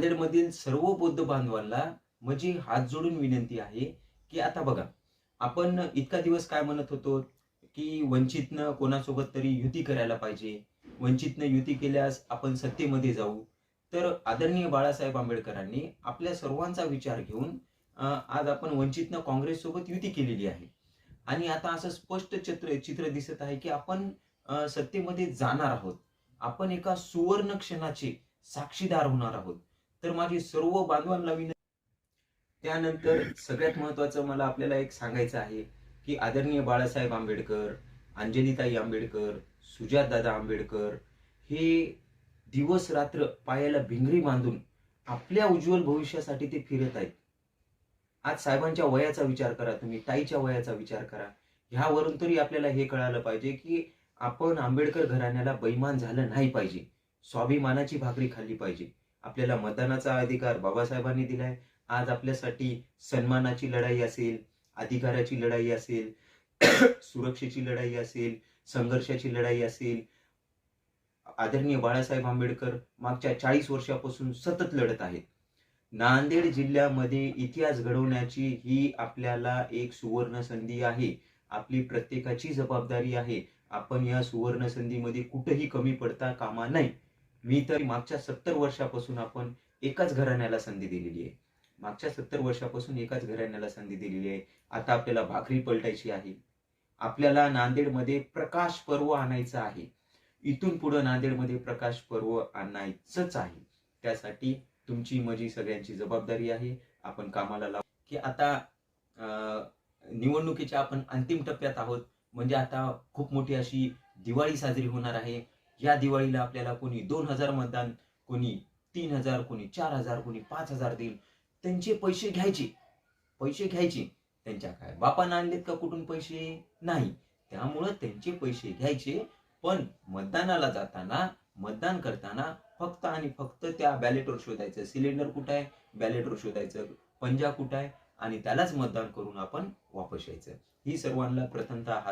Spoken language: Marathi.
नांदेडमधील सर्व बौद्ध बांधवांना माझी हात जोडून विनंती आहे, की आता बघा, आपण इतका दिवस काय म्हणत होतो, की वंचितनं कोणासोबत तरी युती करायला पाहिजे. वंचितनं युती केल्यास आपण सत्तेमध्ये जाऊ. तर आदरणीय बाळासाहेब आंबेडकरांनी आपल्या सर्वांचा विचार घेऊन आज आपण वंचितनं काँग्रेससोबत युती केलेली आहे. आणि आता असं स्पष्ट चित्र दिसत आहे, की आपण सत्तेमध्ये जाणार आहोत. आपण एका सुवर्ण क्षणाचे साक्षीदार होणार आहोत. तर माझी सर्व बांधवांना विनंती. त्यानंतर सगळ्यात महत्त्वाचं मला आपल्याला एक सांगायचं आहे, की आदरणीय बाळासाहेब आंबेडकर, अंजलीताई आंबेडकर, सुजातदादा आंबेडकर हे दिवस-रात्र पायाला भिंगरी बांधून आपल्या उज्ज्वल भविष्यासाठी ते फिरत आहेत. आज साहेबांच्या वयाचा विचार करा तुम्ही, ताईच्या वयाचा विचार करा. ह्यावरून तरी आपल्याला हे कळालं पाहिजे, की आपण आंबेडकर घराण्याला बैमान झालं नाही पाहिजे. स्वाभिमानाची भाकरी खाल्ली पाहिजे. आपल्याला मतदानाचा अधिकार बाबासाहेबांनी दिलाय. आज आपल्यासाठी सन्मानाची लढाई असेल, अधिकाराची लढाई असेल, सुरक्षेची लढाई असेल, संघर्षाची लढाई असेल. आदरणीय बाळासाहेब आंबेडकर मागच्या 40 वर्षापासून सतत लढत आहेत. नांदेड जिल्ह्यामध्ये इतिहास घडवण्याची ही आपल्याला एक सुवर्ण संधी आहे. आपली प्रत्येकाची जबाबदारी आहे. आपण या सुवर्ण संधीमध्ये कुठेही कमी पडता कामा नये. मी तर मागच्या 70 वर्षापासून आपण एकाच घराण्याला संधी दिलेली आहे. मागच्या 70 वर्षापासून एकाच घराण्याला संधी दिलेली आहे. आता आपल्याला भाकरी पलटायची आहे. आपल्याला नांदेडमध्ये प्रकाश पर्व आणायचं आहे. इथून पुढे नांदेडमध्ये प्रकाश पर्व आणायचंच आहे. त्यासाठी तुमची माझी सगळ्यांची जबाबदारी आहे. आपण कामाला लावू, की आता निवडणुकीच्या आपण अंतिम टप्प्यात आहोत. म्हणजे आता खूप मोठी अशी दिवाळी साजरी होणार आहे. या दिवाळीला आपल्याला कोणी 2000 मतदान, कोणी 3000, कोणी 4000, कोणी 5000 देईल. त्यांचे पैसे घ्यायचे. पैसे घ्यायचे. त्यांच्या काय बापानं आणलेत का कुठून पैसे? नाही. त्यामुळं त्यांचे पैसे घ्यायचे. पण मतदानाला जाताना, मतदान करताना फक्त आणि फक्त त्या बॅलेटवर शोधायचं. सिलेंडर कुठं आहे? बॅलेटवर शोधायचं. पंजा कुठं आहे? आणि त्यालाच मतदान करून आपण वापस यायचं. ही सर्वांना प्रथमतः हात